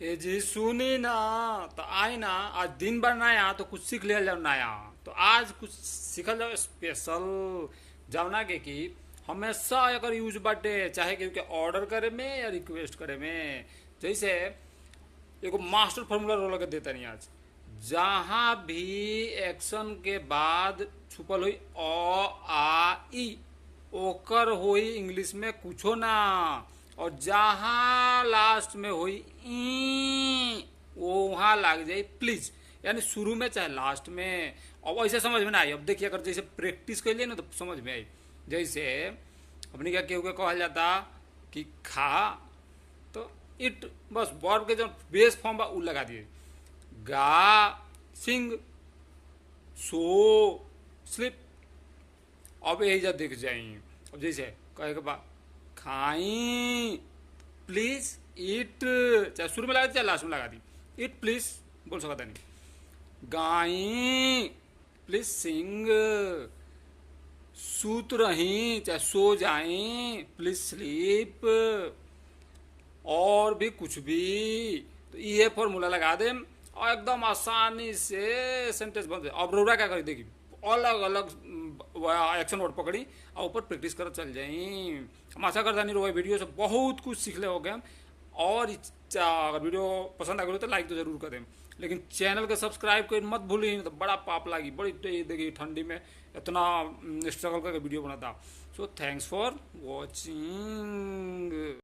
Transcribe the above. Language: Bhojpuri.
ए जी सुनी ना। तो आई ना, आज दिन भर नया तो कुछ सीख लिया जाओ नया। तो आज कुछ सीखल जाओ स्पेशल। जाओ ना कि हमेशा अगर यूज बाटे चाहे कि ऑर्डर करे में या रिक्वेस्ट करे में। जैसे एगो मास्टर फॉर्मूला रोल के देता नहीं आज। जहाँ भी एक्शन के बाद छुपल हुई आ ई, ओकर होई इंग्लिश में कुछो ना। और जहाँ लास्ट में हुई ई, वहाँ लग जाए प्लीज। यानी शुरू में चाहे लास्ट में। अब ऐसे समझ में ना आई। अब देखिए अगर जैसे प्रैक्टिस कर लिए ना तो समझ में आई। जैसे अपने क्या केहू के कहल जाता कि खा, तो इट, बस वर्ब के जो बेस फॉर्म बा उ लगा दिए। गा, सिंग, सो, स्लिप। अब यही जब दिख जाई। अब जैसे कहे के बाद खाई प्लीज इट, चाहे शुरू में लगा दी चाहे लास्ट में लगा दी। इट प्लीज बोल सकता नहीं। गाई प्लीज सिंग। सूत रही चाहे सो जाई, प्लीज स्लीप। और भी कुछ भी। तो ये फॉर्मूला लगा दे और एकदम आसानी से सेंटेंस बन जाए। अब रौरा क्या करी देखी, अलग अलग एक्शन वर्ड पकड़ी और ऊपर प्रैक्टिस कर चल जाई। हम आशा करता नहीं रोए वीडियो से बहुत कुछ सीख ले हो गए। और अगर वीडियो पसंद आ गई तो लाइक तो जरूर करें, लेकिन चैनल के सब्सक्राइब कर मत भूली, तो बड़ा पाप लागी। बड़ी देखिए ठंडी में इतना स्ट्रगल करके वीडियो बनाता। So thanks for watching.